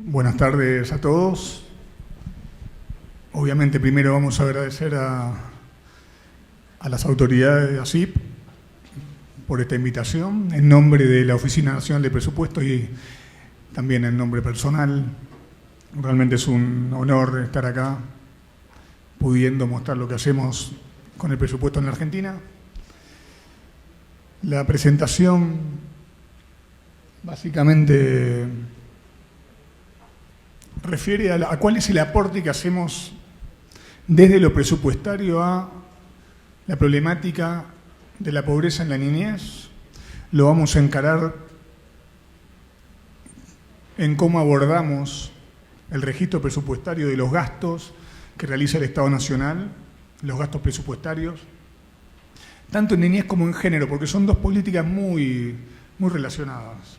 Buenas tardes a todos. Obviamente primero vamos a agradecer a las autoridades de ASIP por esta invitación, en nombre de la Oficina Nacional de Presupuestos y también en nombre personal. Realmente es un honor estar acá, pudiendo mostrar lo que hacemos con el presupuesto en la Argentina. La presentación básicamente refiere a cuál es el aporte que hacemos desde lo presupuestario a la problemática de la pobreza en la niñez. Lo vamos a encarar en cómo abordamos el registro presupuestario de los gastos que realiza el Estado Nacional, los gastos presupuestarios, tanto en niñez como en género, porque son dos políticas muy relacionadas.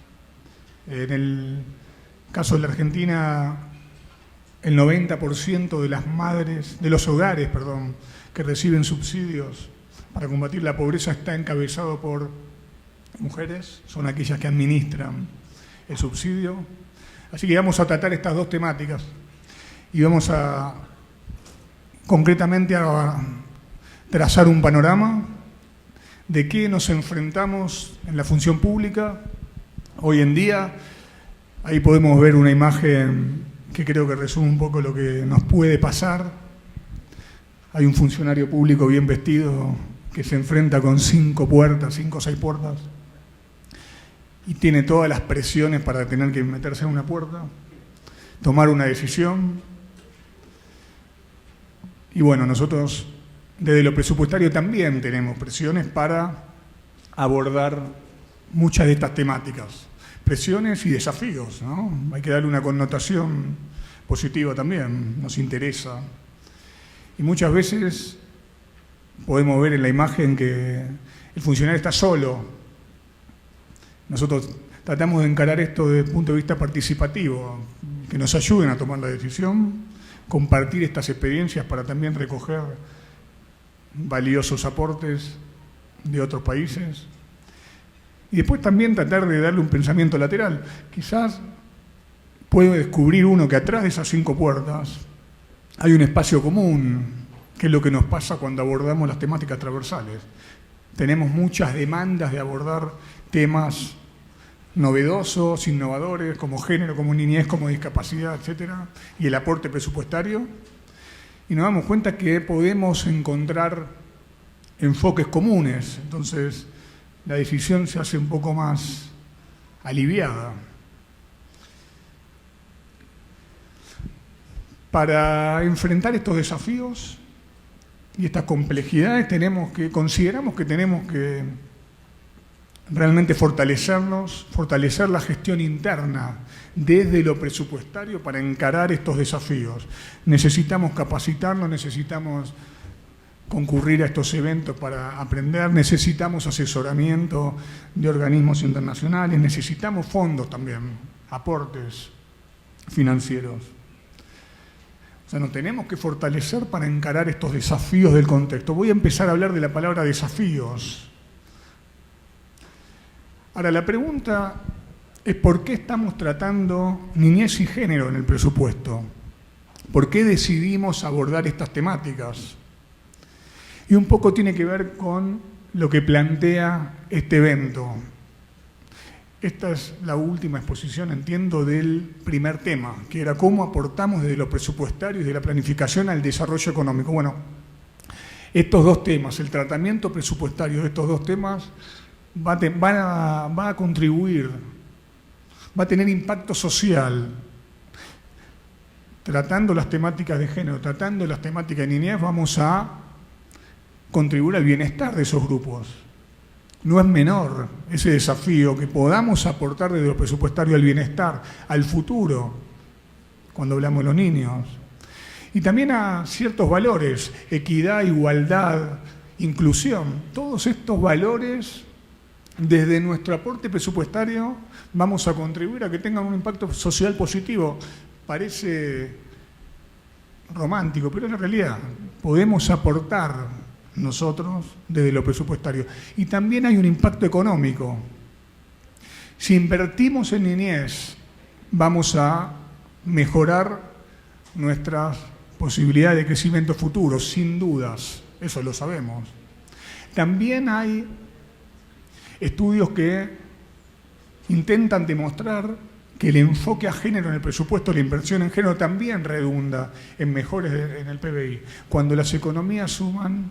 En el caso de la Argentina, el 90% de las madres, de los hogares, que reciben subsidios para combatir la pobreza está encabezado por mujeres, son aquellas que administran el subsidio. Así que vamos a tratar estas dos temáticas y vamos a concretamente a trazar un panorama de qué nos enfrentamos en la función pública hoy en día. Ahí podemos ver una imagen que creo que resume un poco lo que nos puede pasar. Hay un funcionario público bien vestido que se enfrenta con 5 o 6 puertas, y tiene todas las presiones para tener que meterse en una puerta, tomar una decisión. Y bueno, nosotros desde lo presupuestario también tenemos presiones para abordar muchas de estas temáticas. Presiones y desafíos, ¿no? Hay que darle una connotación positiva también, nos interesa. Y muchas veces podemos ver en la imagen que el funcionario está solo. Nosotros tratamos de encarar esto desde el punto de vista participativo, que nos ayuden a tomar la decisión, compartir estas experiencias para también recoger valiosos aportes de otros países. Y después también tratar de darle un pensamiento lateral. Quizás puede descubrir uno que atrás de esas 5 puertas hay un espacio común, que es lo que nos pasa cuando abordamos las temáticas transversales. Tenemos muchas demandas de abordar temas novedosos, innovadores, como género, como niñez, como discapacidad, etcétera, y el aporte presupuestario. Y nos damos cuenta que podemos encontrar enfoques comunes. Entonces, la decisión se hace un poco más aliviada. Para enfrentar estos desafíos y estas complejidades consideramos que tenemos que realmente fortalecer la gestión interna desde lo presupuestario para encarar estos desafíos. Necesitamos capacitarnos, necesitamos concurrir a estos eventos para aprender, necesitamos asesoramiento de organismos internacionales, necesitamos fondos también, aportes financieros. O sea, nos tenemos que fortalecer para encarar estos desafíos del contexto. Voy a empezar a hablar de la palabra desafíos. Ahora, la pregunta es ¿por qué estamos tratando niñez y género en el presupuesto? ¿Por qué decidimos abordar estas temáticas? Y un poco tiene que ver con lo que plantea este evento. Esta es la última exposición, entiendo, del primer tema, que era cómo aportamos desde lo presupuestario y de la planificación al desarrollo económico. Bueno, estos dos temas, el tratamiento presupuestario de estos dos temas, va a contribuir, va a tener impacto social. Tratando las temáticas de género, tratando las temáticas de niñez, vamos a contribuir al bienestar de esos grupos. No es menor ese desafío, que podamos aportar desde lo presupuestario al bienestar, al futuro, cuando hablamos de los niños. Y también a ciertos valores, equidad, igualdad, inclusión. Todos estos valores, desde nuestro aporte presupuestario, vamos a contribuir a que tengan un impacto social positivo. Parece romántico, pero en realidad podemos aportar nosotros desde lo presupuestario. Y también hay un impacto económico. Si invertimos en niñez, vamos a mejorar nuestras posibilidades de crecimiento futuro, sin dudas, eso lo sabemos. También hay estudios que intentan demostrar que el enfoque a género en el presupuesto, la inversión en género también redunda en mejores en el PBI. Cuando las economías suman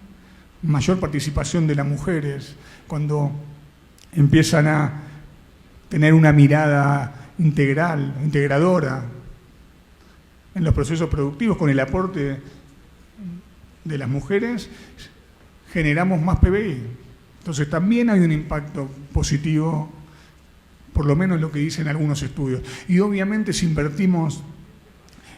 mayor participación de las mujeres, cuando empiezan a tener una mirada integral, integradora en los procesos productivos, con el aporte de las mujeres, generamos más PBI. Entonces también hay un impacto positivo, por lo menos lo que dicen algunos estudios. Y obviamente si invertimos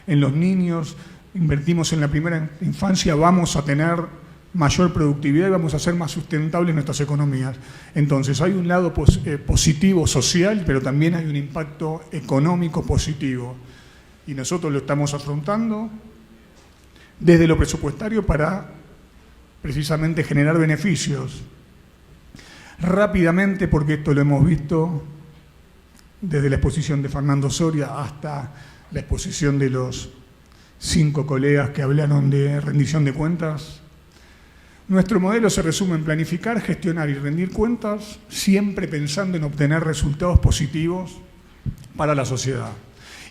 en los niños, invertimos en la primera infancia, vamos a tener mayor productividad y vamos a ser más sustentables nuestras economías. Entonces hay un lado positivo social, pero también hay un impacto económico positivo. Y nosotros lo estamos afrontando desde lo presupuestario para precisamente generar beneficios. Rápidamente, porque esto lo hemos visto desde la exposición de Fernando Soria hasta la exposición de los 5 colegas que hablaron de rendición de cuentas. Nuestro modelo se resume en planificar, gestionar y rendir cuentas, siempre pensando en obtener resultados positivos para la sociedad.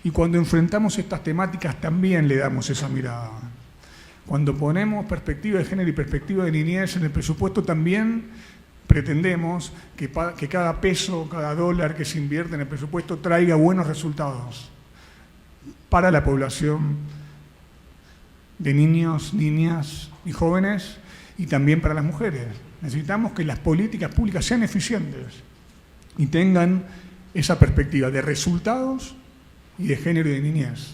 Y cuando enfrentamos estas temáticas también le damos esa mirada. Cuando ponemos perspectiva de género y perspectiva de niñez en el presupuesto, también pretendemos que cada peso, cada dólar que se invierte en el presupuesto traiga buenos resultados para la población de niños, niñas y jóvenes, y también para las mujeres. Necesitamos que las políticas públicas sean eficientes y tengan esa perspectiva de resultados y de género y de niñez.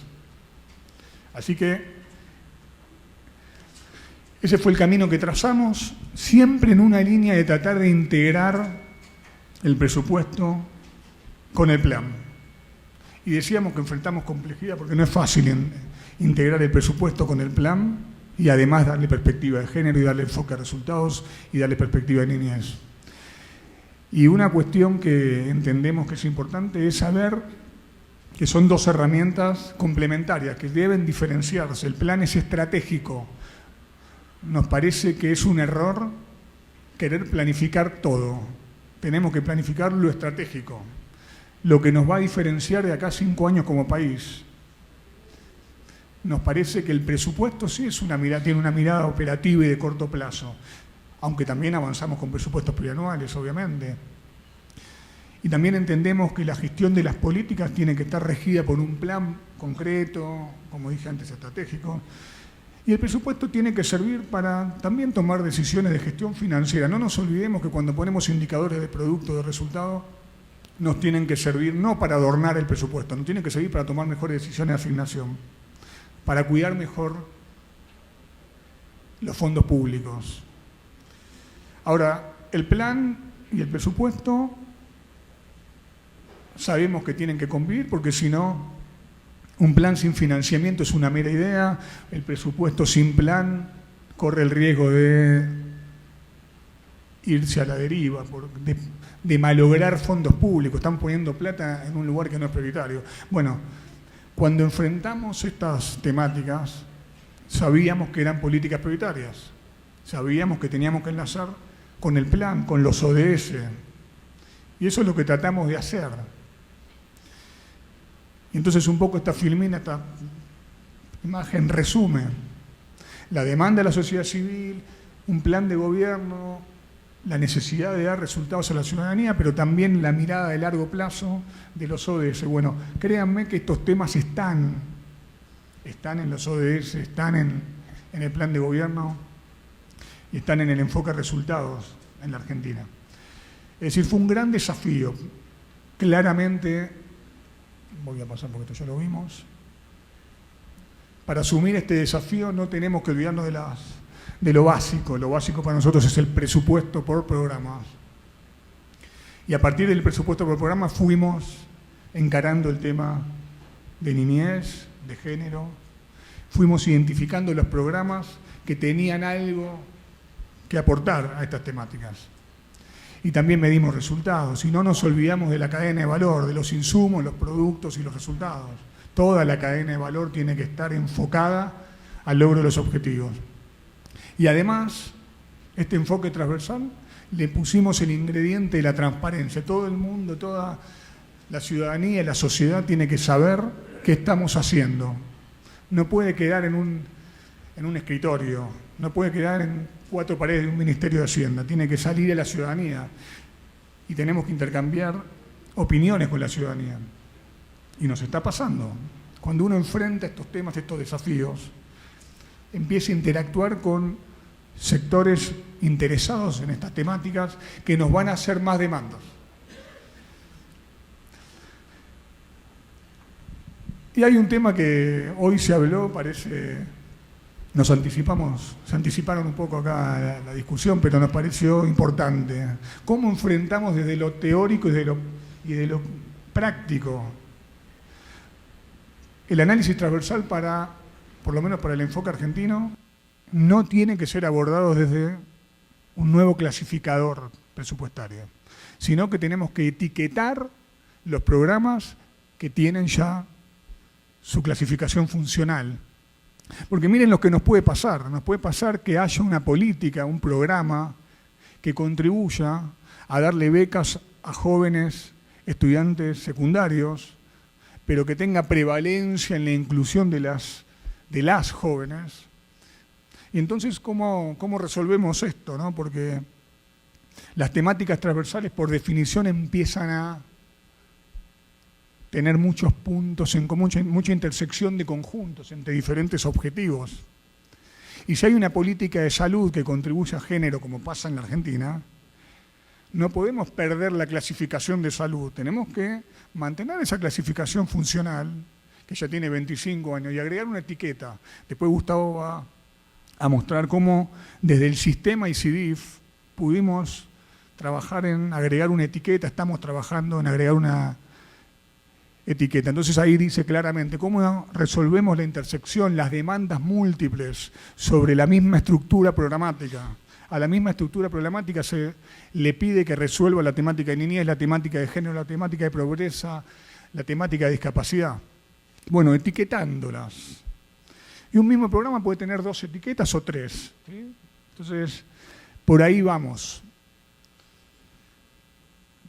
Así que ese fue el camino que trazamos, siempre en una línea de tratar de integrar el presupuesto con el plan. Y decíamos que enfrentamos complejidad porque no es fácil integrar el presupuesto con el plan y además darle perspectiva de género y darle enfoque a resultados y darle perspectiva de niñez. Y una cuestión que entendemos que es importante es saber que son 2 herramientas complementarias que deben diferenciarse. El plan es estratégico. Nos parece que es un error querer planificar todo. Tenemos que planificar lo estratégico, lo que nos va a diferenciar de acá a 5 años como país. Nos parece que el presupuesto sí tiene una mirada operativa y de corto plazo, aunque también avanzamos con presupuestos plurianuales, obviamente. Y también entendemos que la gestión de las políticas tiene que estar regida por un plan concreto, como dije antes, estratégico. Y el presupuesto tiene que servir para también tomar decisiones de gestión financiera. No nos olvidemos que cuando ponemos indicadores de producto, de resultado, nos tienen que servir no para adornar el presupuesto, nos tienen que servir para tomar mejores decisiones de asignación, para cuidar mejor los fondos públicos. Ahora, el plan y el presupuesto sabemos que tienen que convivir porque si no, un plan sin financiamiento es una mera idea, el presupuesto sin plan corre el riesgo de irse a la deriva, de malograr fondos públicos, están poniendo plata en un lugar que no es prioritario. Bueno, cuando enfrentamos estas temáticas, sabíamos que eran políticas prioritarias, sabíamos que teníamos que enlazar con el plan, con los ODS, y eso es lo que tratamos de hacer. Y entonces un poco esta filmina, esta imagen resume la demanda de la sociedad civil, un plan de gobierno, la necesidad de dar resultados a la ciudadanía, pero también la mirada de largo plazo de los ODS. Bueno, créanme que estos temas están en los ODS, están en el plan de gobierno y están en el enfoque a resultados en la Argentina. Es decir, fue un gran desafío. Claramente, voy a pasar porque esto ya lo vimos, para asumir este desafío no tenemos que olvidarnos de lo básico. Lo básico para nosotros es el presupuesto por programa. Y a partir del presupuesto por programa fuimos encarando el tema de niñez, de género, fuimos identificando los programas que tenían algo que aportar a estas temáticas. Y también medimos resultados, y no nos olvidamos de la cadena de valor, de los insumos, los productos y los resultados. Toda la cadena de valor tiene que estar enfocada al logro de los objetivos. Y además, este enfoque transversal, le pusimos el ingrediente de la transparencia. Todo el mundo, toda la ciudadanía, la sociedad tiene que saber qué estamos haciendo. No puede quedar en un escritorio, no puede quedar en 4 paredes de un Ministerio de Hacienda, tiene que salir a la ciudadanía y tenemos que intercambiar opiniones con la ciudadanía. Y nos está pasando. Cuando uno enfrenta estos temas, estos desafíos, empieza a interactuar con sectores interesados en estas temáticas que nos van a hacer más demandas. Y hay un tema que hoy se habló, parece, se anticiparon un poco acá la discusión, pero nos pareció importante. ¿Cómo enfrentamos desde lo teórico y de lo práctico el análisis transversal por lo menos para el enfoque argentino, no tiene que ser abordado desde un nuevo clasificador presupuestario, sino que tenemos que etiquetar los programas que tienen ya su clasificación funcional. Porque miren lo que nos puede pasar que haya una política, un programa que contribuya a darle becas a jóvenes estudiantes secundarios, pero que tenga prevalencia en la inclusión de las jóvenes. Y entonces, ¿cómo resolvemos esto, no? Porque las temáticas transversales, por definición, empiezan a tener muchos puntos en común, mucha intersección de conjuntos entre diferentes objetivos. Y si hay una política de salud que contribuye a género, como pasa en la Argentina, no podemos perder la clasificación de salud. Tenemos que mantener esa clasificación funcional, que ya tiene 25 años, y agregar una etiqueta. Después Gustavo va a mostrar cómo desde el sistema ICDIF pudimos trabajar en agregar una etiqueta, estamos trabajando en agregar una etiqueta. Entonces ahí dice claramente cómo resolvemos la intersección, las demandas múltiples sobre la misma estructura programática. A la misma estructura programática se le pide que resuelva la temática de niñez, la temática de género, la temática de pobreza, la temática de discapacidad. Bueno, etiquetándolas. Y un mismo programa puede tener 2 etiquetas o 3. ¿Sí? Entonces, por ahí vamos.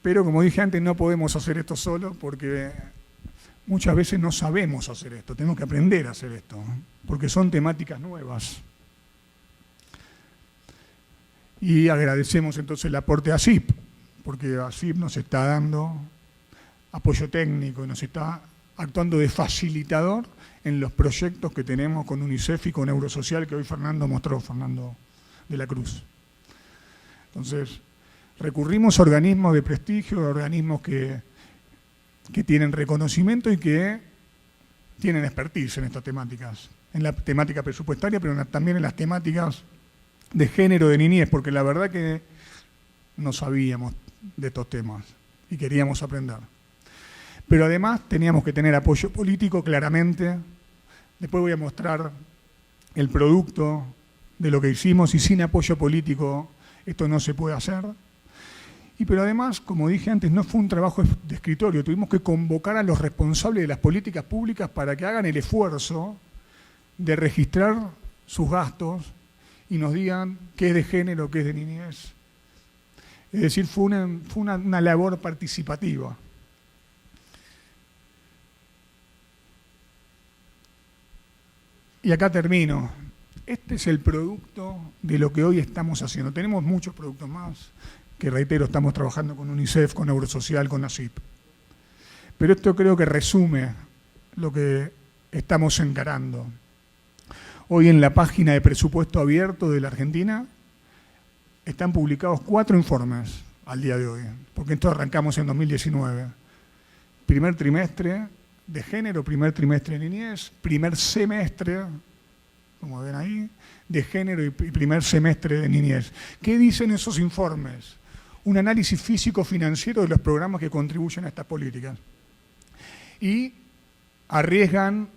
Pero como dije antes, no podemos hacer esto solo porque muchas veces no sabemos hacer esto. Tenemos que aprender a hacer esto, porque son temáticas nuevas. Y agradecemos entonces el aporte a ASIP, porque ASIP nos está dando apoyo técnico y nos está actuando de facilitador en los proyectos que tenemos con UNICEF y con Eurosocial, que hoy Fernando mostró, Fernando de la Cruz. Entonces, recurrimos a organismos de prestigio, a organismos que tienen reconocimiento y que tienen expertise en estas temáticas, en la temática presupuestaria, pero también en las temáticas de género, de niñez, porque la verdad que no sabíamos de estos temas y queríamos aprender. Pero además teníamos que tener apoyo político claramente. Después voy a mostrar el producto de lo que hicimos y sin apoyo político esto no se puede hacer. Pero además, como dije antes, no fue un trabajo de escritorio, tuvimos que convocar a los responsables de las políticas públicas para que hagan el esfuerzo de registrar sus gastos y nos digan qué es de género, qué es de niñez. Es decir, fue una labor participativa. Y acá termino. Este es el producto de lo que hoy estamos haciendo. Tenemos muchos productos más, que reitero, estamos trabajando con UNICEF, con Eurosocial, con ASIP. Pero esto creo que resume lo que estamos encarando. Hoy en la página de presupuesto abierto de la Argentina están publicados 4 informes al día de hoy, porque esto arrancamos en 2019. Primer trimestre de género, primer trimestre de niñez, primer semestre, como ven ahí, de género y primer semestre de niñez. ¿Qué dicen esos informes? Un análisis físico-financiero de los programas que contribuyen a estas políticas. Y arriesgan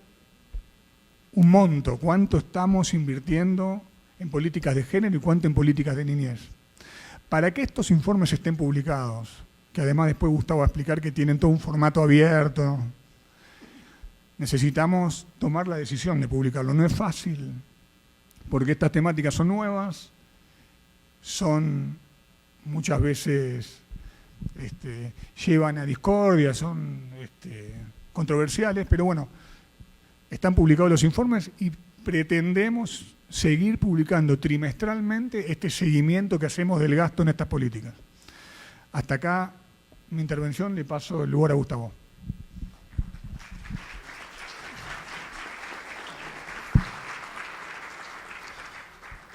un monto, cuánto estamos invirtiendo en políticas de género y cuánto en políticas de niñez. Para que estos informes estén publicados, que además después Gustavo va a explicar que tienen todo un formato abierto, necesitamos tomar la decisión de publicarlo. No es fácil, porque estas temáticas son nuevas, son muchas veces llevan a discordia, son controversiales, pero bueno, están publicados los informes y pretendemos seguir publicando trimestralmente este seguimiento que hacemos del gasto en estas políticas. Hasta acá mi intervención, le paso el lugar a Gustavo.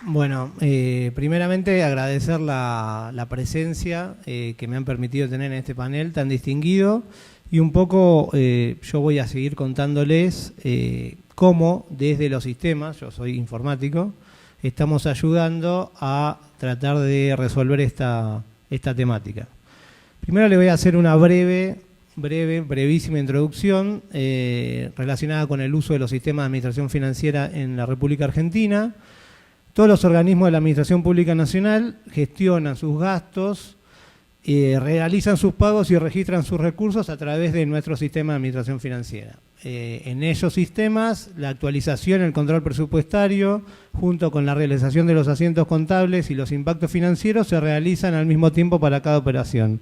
Bueno, primeramente agradecer la presencia que me han permitido tener en este panel tan distinguido y un poco yo voy a seguir contándoles cómo desde los sistemas, yo soy informático, estamos ayudando a tratar de resolver esta temática. Primero le voy a hacer una brevísima introducción relacionada con el uso de los sistemas de administración financiera en la República Argentina. Todos los organismos de la Administración Pública Nacional gestionan sus gastos, realizan sus pagos y registran sus recursos a través de nuestro sistema de administración financiera. En esos sistemas, la actualización, el control presupuestario, junto con la realización de los asientos contables y los impactos financieros, se realizan al mismo tiempo para cada operación.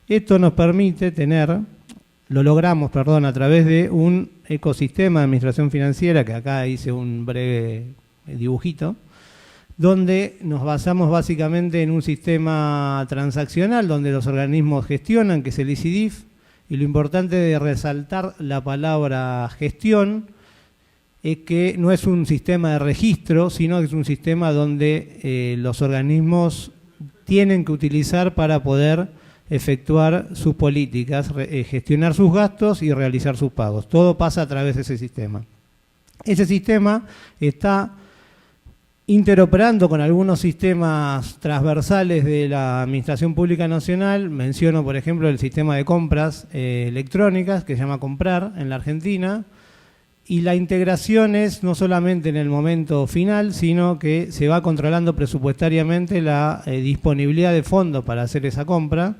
Esto nos permite lo logramos a través de un ecosistema de administración financiera, que acá hice un breve dibujito, donde nos basamos básicamente en un sistema transaccional donde los organismos gestionan, que es el ICIDIF, y lo importante de resaltar la palabra gestión es que no es un sistema de registro, sino que es un sistema donde los organismos tienen que utilizar para poder efectuar sus políticas, gestionar sus gastos y realizar sus pagos. Todo pasa a través de ese sistema. Ese sistema está interoperando con algunos sistemas transversales de la Administración Pública Nacional. Menciono, por ejemplo, el sistema de compras electrónicas, que se llama Comprar en la Argentina, y la integración es no solamente en el momento final, sino que se va controlando presupuestariamente la disponibilidad de fondos para hacer esa compra,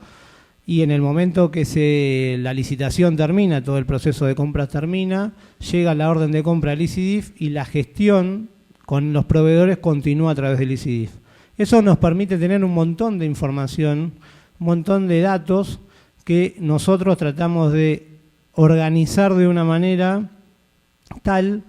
y en el momento que la licitación termina, todo el proceso de compras termina, llega la orden de compra al ICIDIF y la gestión con los proveedores continúa a través del ICIDIF. Eso nos permite tener un montón de información, un montón de datos que nosotros tratamos de organizar de una manera tal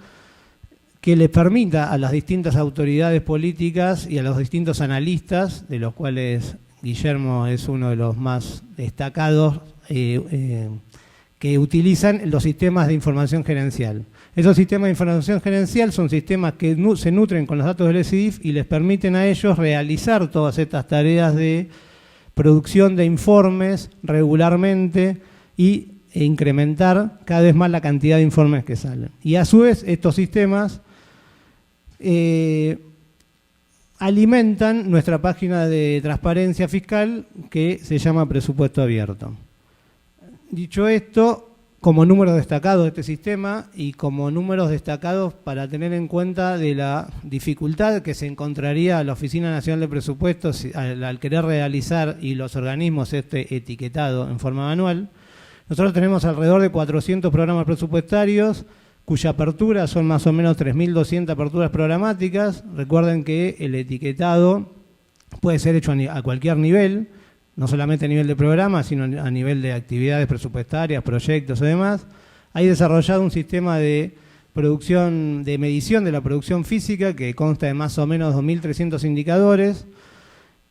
que le permita a las distintas autoridades políticas y a los distintos analistas, de los cuales Guillermo es uno de los más destacados, que utilizan los sistemas de información gerencial. Esos sistemas de información gerencial son sistemas que se nutren con los datos del ICIDIF y les permiten a ellos realizar todas estas tareas de producción de informes regularmente e incrementar cada vez más la cantidad de informes que salen. Y a su vez estos sistemas alimentan nuestra página de transparencia fiscal que se llama Presupuesto Abierto. Dicho esto, como números destacados de este sistema y como números destacados para tener en cuenta de la dificultad que se encontraría la Oficina Nacional de Presupuestos al querer realizar y los organismos este etiquetado en forma manual, nosotros tenemos alrededor de 400 programas presupuestarios cuya apertura son más o menos 3.200 aperturas programáticas. Recuerden que el etiquetado puede ser hecho a cualquier nivel, no solamente a nivel de programa, sino a nivel de actividades presupuestarias, proyectos y demás. Hay desarrollado un sistema de medición de la producción física que consta de más o menos 2.300 indicadores.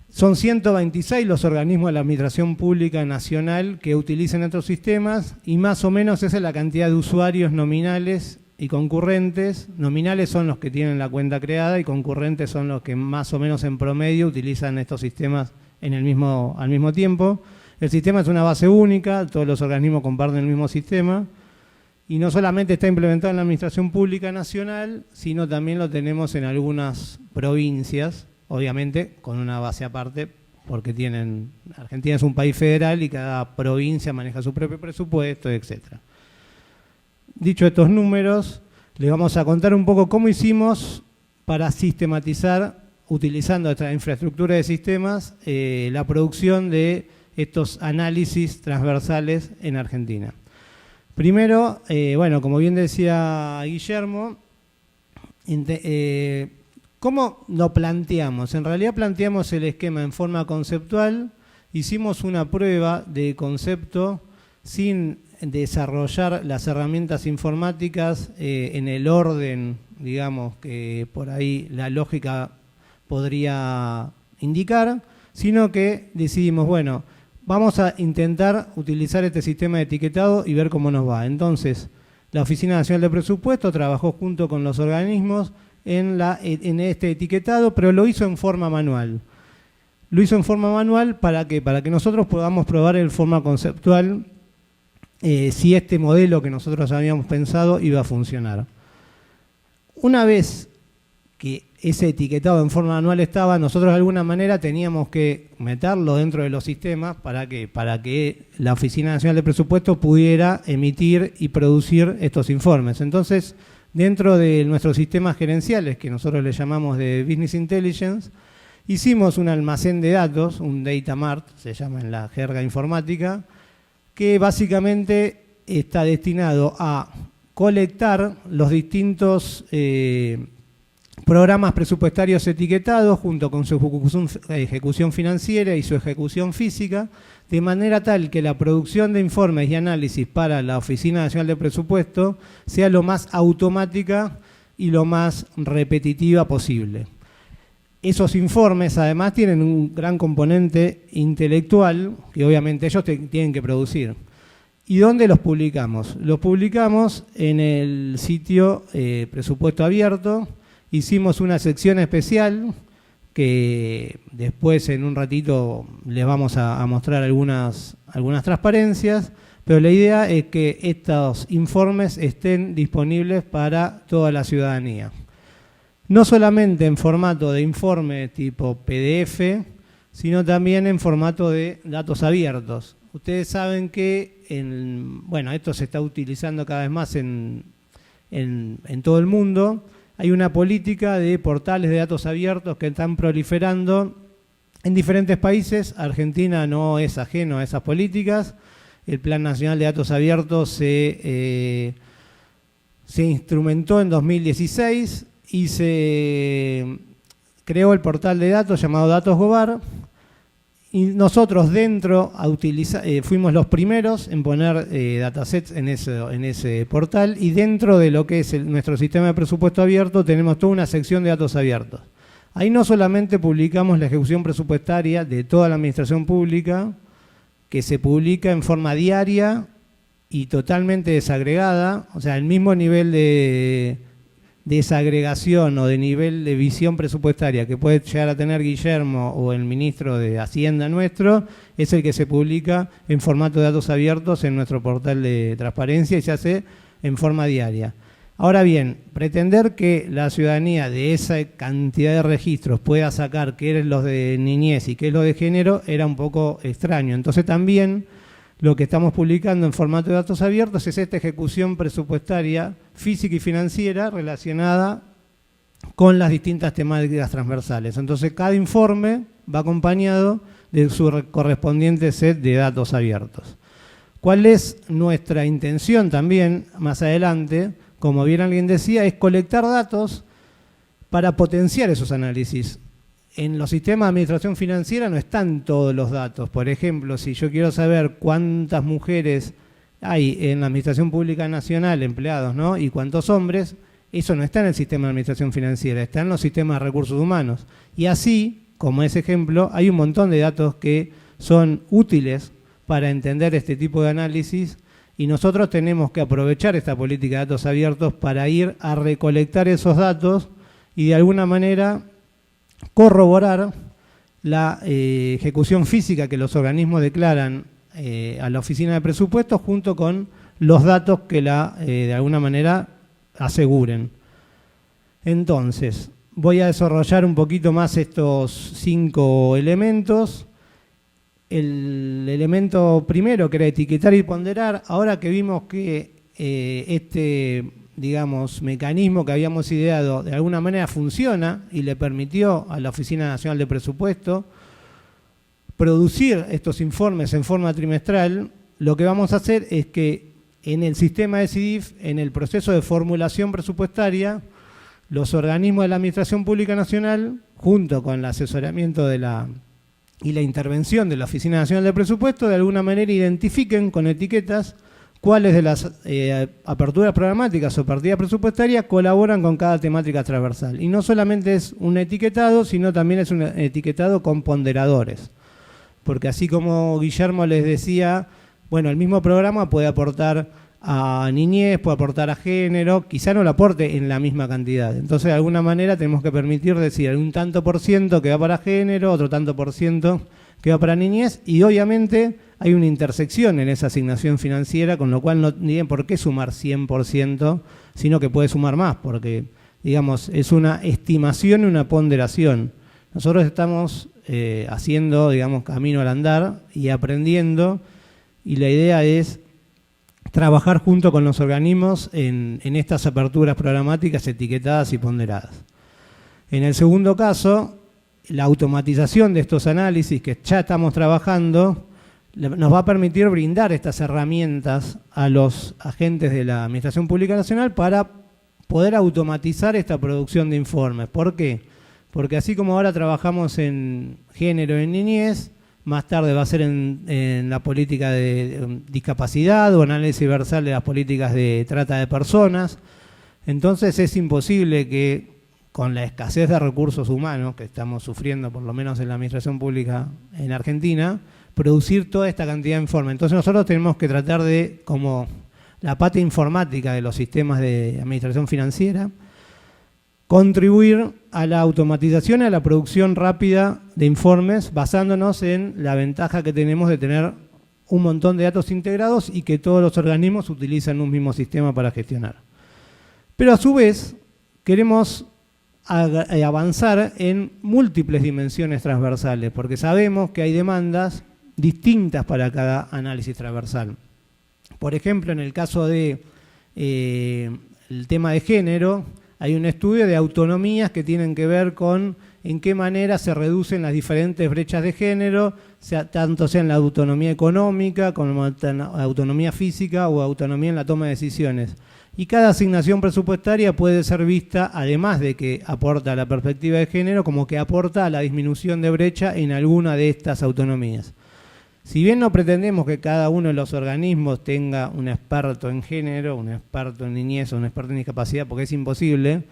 Son 126 los organismos de la Administración Pública Nacional que utilizan estos sistemas y más o menos esa es la cantidad de usuarios nominales y concurrentes. Nominales son los que tienen la cuenta creada y concurrentes son los que más o menos en promedio utilizan estos sistemas al mismo tiempo. El sistema es una base única, todos los organismos comparten el mismo sistema y no solamente está implementado en la Administración Pública Nacional, sino también lo tenemos en algunas provincias, obviamente con una base aparte, porque Argentina es un país federal y cada provincia maneja su propio presupuesto, etc. Dicho estos números, les vamos a contar un poco cómo hicimos para sistematizar, utilizando esta infraestructura de sistemas, la producción de estos análisis transversales en Argentina. Primero, bueno, como bien decía Guillermo, ¿cómo lo planteamos? En realidad planteamos el esquema en forma conceptual, hicimos una prueba de concepto sin desarrollar las herramientas informáticas en el orden, digamos, que por ahí la lógica podría indicar, sino que decidimos, bueno, vamos a intentar utilizar este sistema de etiquetado y ver cómo nos va. Entonces, la Oficina Nacional de Presupuesto trabajó junto con los organismos en este etiquetado, pero lo hizo en forma manual. Lo hizo en forma manual ¿para qué? Para que nosotros podamos probar en forma conceptual si este modelo que nosotros habíamos pensado iba a funcionar. Una vez que ese etiquetado en forma manual estaba, nosotros de alguna manera teníamos que meterlo dentro de los sistemas para que la Oficina Nacional de Presupuesto pudiera emitir y producir estos informes. Entonces, dentro de nuestros sistemas gerenciales, que nosotros le llamamos de Business Intelligence, hicimos un almacén de datos, un data mart, se llama en la jerga informática, que básicamente está destinado a colectar los distintos programas presupuestarios etiquetados junto con su ejecución financiera y su ejecución física, de manera tal que la producción de informes y análisis para la Oficina Nacional de Presupuesto sea lo más automática y lo más repetitiva posible. Esos informes además tienen un gran componente intelectual que obviamente ellos tienen que producir. ¿Y dónde los publicamos? Los publicamos en el sitio Presupuesto Abierto. Hicimos una sección especial que después en un ratito les vamos a mostrar algunas transparencias, pero la idea es que estos informes estén disponibles para toda la ciudadanía. No solamente en formato de informe tipo PDF, sino también en formato de datos abiertos. Ustedes saben que esto se está utilizando cada vez más en todo el mundo. Hay una política de portales de datos abiertos que están proliferando en diferentes países. Argentina no es ajeno a esas políticas. El Plan Nacional de Datos Abiertos se instrumentó en 2016 y se creó el portal de datos llamado Datos Gobar. Y nosotros fuimos los primeros en poner datasets en ese portal, y dentro de lo que es nuestro sistema de presupuesto abierto tenemos toda una sección de datos abiertos. Ahí no solamente publicamos la ejecución presupuestaria de toda la administración pública, que se publica en forma diaria y totalmente desagregada, o sea, el mismo nivel de desagregación o de nivel de visión presupuestaria que puede llegar a tener Guillermo o el ministro de Hacienda nuestro, es el que se publica en formato de datos abiertos en nuestro portal de transparencia y se hace en forma diaria. Ahora bien, pretender que la ciudadanía de esa cantidad de registros pueda sacar qué es los de niñez y qué es lo de género era un poco extraño. Entonces también lo que estamos publicando en formato de datos abiertos es esta ejecución presupuestaria física y financiera relacionada con las distintas temáticas transversales. Entonces cada informe va acompañado de su correspondiente set de datos abiertos. ¿Cuál es nuestra intención también más adelante? Como bien alguien decía, es colectar datos para potenciar esos análisis. En los sistemas de administración financiera no están todos los datos. Por ejemplo, si yo quiero saber cuántas mujeres hay en la Administración Pública Nacional, empleados, ¿no?, y cuántos hombres, eso no está en el sistema de administración financiera, está en los sistemas de recursos humanos. Y así, como ese ejemplo, hay un montón de datos que son útiles para entender este tipo de análisis, y nosotros tenemos que aprovechar esta política de datos abiertos para ir a recolectar esos datos y de alguna manera corroborar la ejecución física que los organismos declaran a la Oficina de Presupuestos junto con los datos que de alguna manera aseguren. Entonces, voy a desarrollar un poquito más estos 5 elementos. El elemento primero, que era etiquetar y ponderar, ahora que vimos que mecanismo que habíamos ideado de alguna manera funciona y le permitió a la Oficina Nacional de Presupuesto producir estos informes en forma trimestral, lo que vamos a hacer es que en el sistema de CIDIF, en el proceso de formulación presupuestaria, los organismos de la Administración Pública Nacional, junto con el asesoramiento y la intervención de la Oficina Nacional de Presupuesto, de alguna manera identifiquen con etiquetas cuáles de las aperturas programáticas o partidas presupuestarias colaboran con cada temática transversal. Y no solamente es un etiquetado, sino también es un etiquetado con ponderadores. Porque así como Guillermo les decía, bueno, el mismo programa puede aportar a niñez, puede aportar a género, quizá no lo aporte en la misma cantidad. Entonces, de alguna manera tenemos que permitir decir un tanto por ciento que va para género, otro tanto por ciento que va para niñez, y obviamente hay una intersección en esa asignación financiera, con lo cual no tiene por qué sumar 100%, sino que puede sumar más, porque, digamos, es una estimación y una ponderación. Nosotros estamos haciendo, digamos, camino al andar y aprendiendo, y la idea es trabajar junto con los organismos en estas aperturas programáticas etiquetadas y ponderadas. En el segundo caso, la automatización de estos análisis que ya estamos trabajando nos va a permitir brindar estas herramientas a los agentes de la Administración Pública Nacional para poder automatizar esta producción de informes. ¿Por qué? Porque así como ahora trabajamos en género y en niñez, más tarde va a ser en la política de discapacidad o análisis versal de las políticas de trata de personas. Entonces es imposible que con la escasez de recursos humanos que estamos sufriendo, por lo menos en la administración pública en Argentina, producir toda esta cantidad de informes. Entonces nosotros tenemos que tratar de, como la pata informática de los sistemas de administración financiera, contribuir a la automatización y a la producción rápida de informes basándonos en la ventaja que tenemos de tener un montón de datos integrados y que todos los organismos utilizan un mismo sistema para gestionar. Pero a su vez queremos avanzar en múltiples dimensiones transversales, porque sabemos que hay demandas distintas para cada análisis transversal. Por ejemplo, en el caso de el tema de género, hay un estudio de autonomías que tienen que ver con en qué manera se reducen las diferentes brechas de género, tanto sea en la autonomía económica, como en la autonomía física o autonomía en la toma de decisiones. Y cada asignación presupuestaria puede ser vista, además de que aporta a la perspectiva de género, como que aporta a la disminución de brecha en alguna de estas autonomías. Si bien no pretendemos que cada uno de los organismos tenga un experto en género, un experto en niñez o un experto en discapacidad, porque es imposible,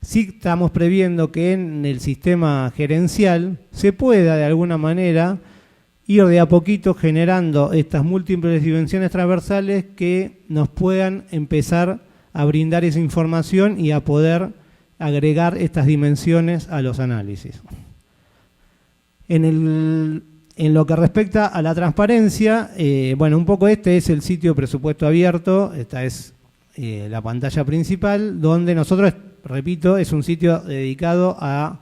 sí estamos previendo que en el sistema gerencial se pueda de alguna manera ir de a poquito generando estas múltiples dimensiones transversales que nos puedan empezar a brindar esa información y a poder agregar estas dimensiones a los análisis. En lo que respecta a la transparencia, bueno, un poco este es el sitio Presupuesto Abierto, esta es la pantalla principal, donde nosotros, repito, es un sitio dedicado a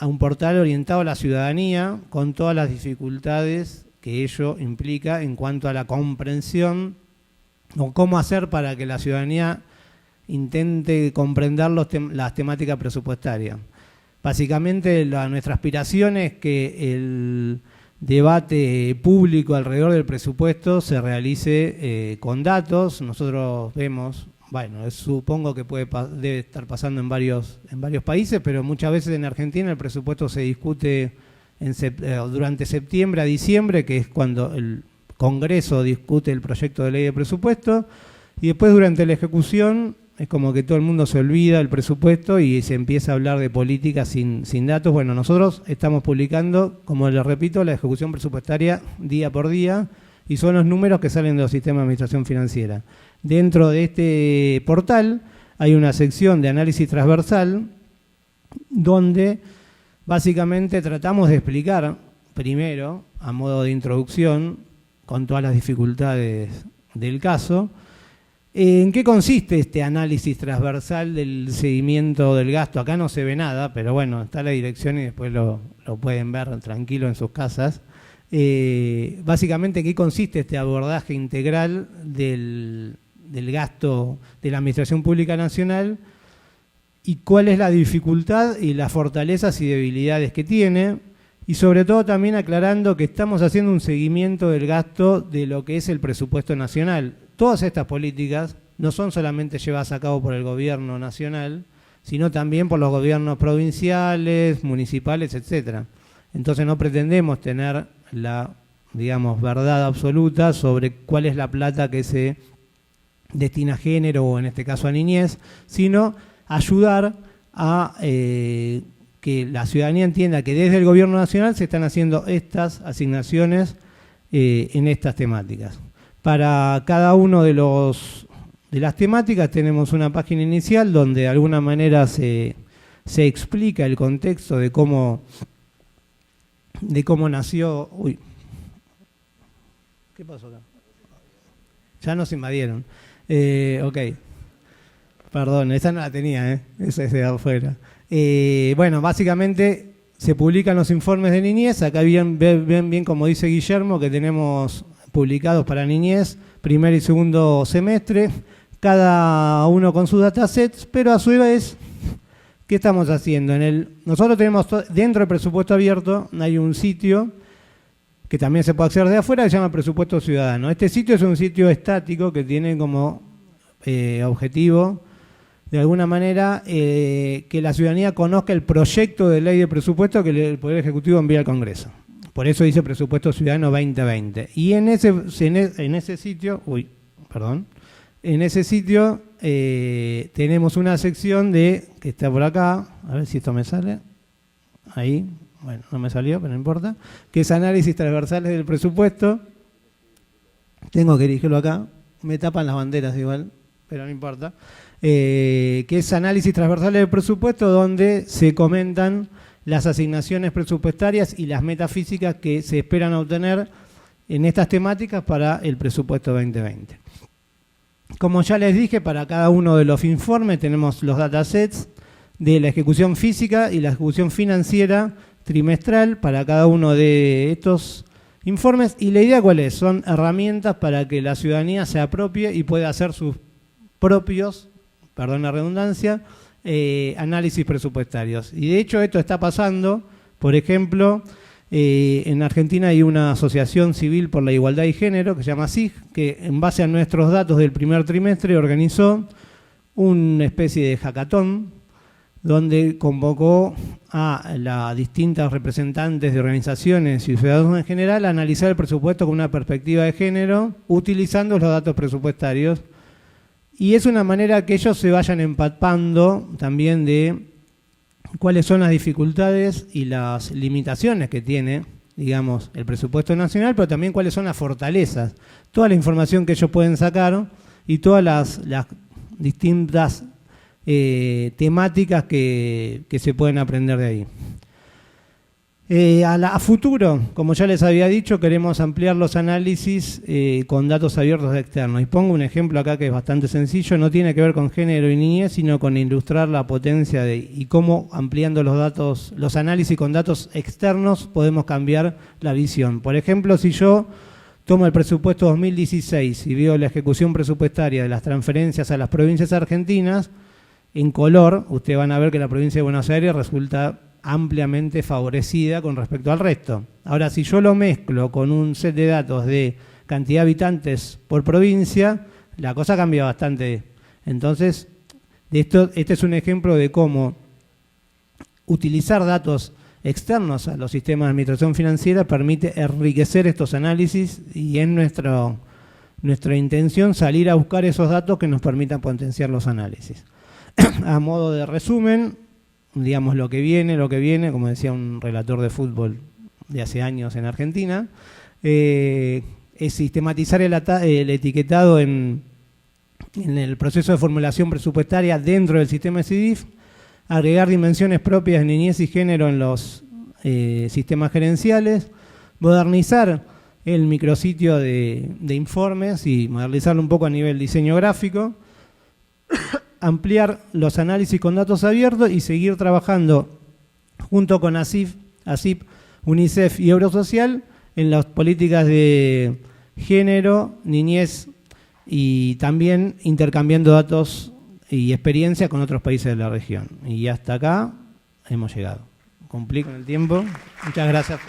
un portal orientado a la ciudadanía, con todas las dificultades que ello implica en cuanto a la comprensión o cómo hacer para que la ciudadanía intente comprender las temáticas presupuestarias. Básicamente nuestra aspiración es que el debate público alrededor del presupuesto se realice con datos. Nosotros vemos, bueno, supongo que debe estar pasando en varios países, pero muchas veces en Argentina el presupuesto se discute durante septiembre a diciembre, que es cuando el Congreso discute el proyecto de ley de presupuesto, y después durante la ejecución es como que todo el mundo se olvida del presupuesto y se empieza a hablar de política sin datos. Bueno, nosotros estamos publicando, como les repito, la ejecución presupuestaria día por día y son los números que salen de los sistemas de administración financiera. Dentro de este portal hay una sección de análisis transversal donde básicamente tratamos de explicar primero, a modo de introducción, con todas las dificultades del caso, ¿en qué consiste este análisis transversal del seguimiento del gasto? Acá no se ve nada, pero bueno, está la dirección y después lo pueden ver tranquilo en sus casas. Básicamente, ¿en qué consiste este abordaje integral del gasto de la Administración Pública Nacional? ¿Y cuál es la dificultad y las fortalezas y debilidades que tiene? Y sobre todo también aclarando que estamos haciendo un seguimiento del gasto de lo que es el presupuesto nacional. todas estas políticas no son solamente llevadas a cabo por el gobierno nacional, sino también por los gobiernos provinciales, municipales, etcétera. Entonces no pretendemos tener la, digamos, verdad absoluta sobre cuál es la plata que se destina a género o en este caso a niñez, sino ayudar a que la ciudadanía entienda que desde el gobierno nacional se están haciendo estas asignaciones en estas temáticas. Para cada uno de las temáticas tenemos una página inicial donde de alguna manera se explica el contexto de cómo nació. Uy, ¿qué pasó acá? Ya nos invadieron. Ok. Perdón, esa no la tenía, esa es de afuera. Bueno, básicamente se publican los informes de niñez. Acá ven bien, como dice Guillermo, que tenemos publicados para niñez, primer y segundo semestre, cada uno con sus datasets, pero a su vez, ¿qué estamos haciendo? Nosotros tenemos dentro del presupuesto abierto, hay un sitio que también se puede acceder de afuera, que se llama Presupuesto Ciudadano. Este sitio es un sitio estático que tiene como objetivo, de alguna manera, que la ciudadanía conozca el proyecto de ley de presupuesto que el Poder Ejecutivo envía al Congreso. Por eso dice Presupuesto Ciudadano 2020. Y en ese sitio, tenemos una sección que está por acá, a ver si esto me sale, ahí, bueno, no me salió, pero no importa, que es análisis transversales del presupuesto. Tengo que dirigirlo acá, me tapan las banderas igual, pero no importa. Que es análisis transversales del presupuesto, donde se comentan las asignaciones presupuestarias y las metafísicas que se esperan obtener en estas temáticas para el presupuesto 2020. Como ya les dije, para cada uno de los informes tenemos los datasets de la ejecución física y la ejecución financiera trimestral para cada uno de estos informes. Y la idea, ¿cuál es? Son herramientas para que la ciudadanía se apropie y pueda hacer sus propios, perdón la redundancia, análisis presupuestarios. Y de hecho esto está pasando, por ejemplo, en Argentina hay una asociación civil por la igualdad y género que se llama SIG, que en base a nuestros datos del primer trimestre organizó una especie de hackathon donde convocó a las distintas representantes de organizaciones y ciudadanos en general a analizar el presupuesto con una perspectiva de género utilizando los datos presupuestarios. Y es una manera que ellos se vayan empapando también de cuáles son las dificultades y las limitaciones que tiene, digamos, el presupuesto nacional, pero también cuáles son las fortalezas. Toda la información que ellos pueden sacar y todas las distintas temáticas que se pueden aprender de ahí. A futuro, como ya les había dicho, queremos ampliar los análisis con datos abiertos externos. Y pongo un ejemplo acá que es bastante sencillo, no tiene que ver con género y niñez, sino con ilustrar la potencia y cómo ampliando los análisis con datos externos podemos cambiar la visión. Por ejemplo, si yo tomo el presupuesto 2016 y veo la ejecución presupuestaria de las transferencias a las provincias argentinas, en color, ustedes van a ver que la provincia de Buenos Aires resulta ampliamente favorecida con respecto al resto. Ahora, si yo lo mezclo con un set de datos de cantidad de habitantes por provincia, la cosa cambia bastante. Entonces, este es un ejemplo de cómo utilizar datos externos a los sistemas de administración financiera permite enriquecer estos análisis y es nuestra intención salir a buscar esos datos que nos permitan potenciar los análisis. A modo de resumen, digamos lo que viene, como decía un relator de fútbol de hace años en Argentina, es sistematizar el etiquetado en el proceso de formulación presupuestaria dentro del sistema CIDIF, agregar dimensiones propias de niñez y género en los sistemas gerenciales, modernizar el micrositio de informes y modernizarlo un poco a nivel diseño gráfico, ampliar los análisis con datos abiertos y seguir trabajando junto con ASIP, UNICEF y Eurosocial en las políticas de género, niñez y también intercambiando datos y experiencias con otros países de la región. Y hasta acá hemos llegado. Cumplí con el tiempo. Muchas gracias.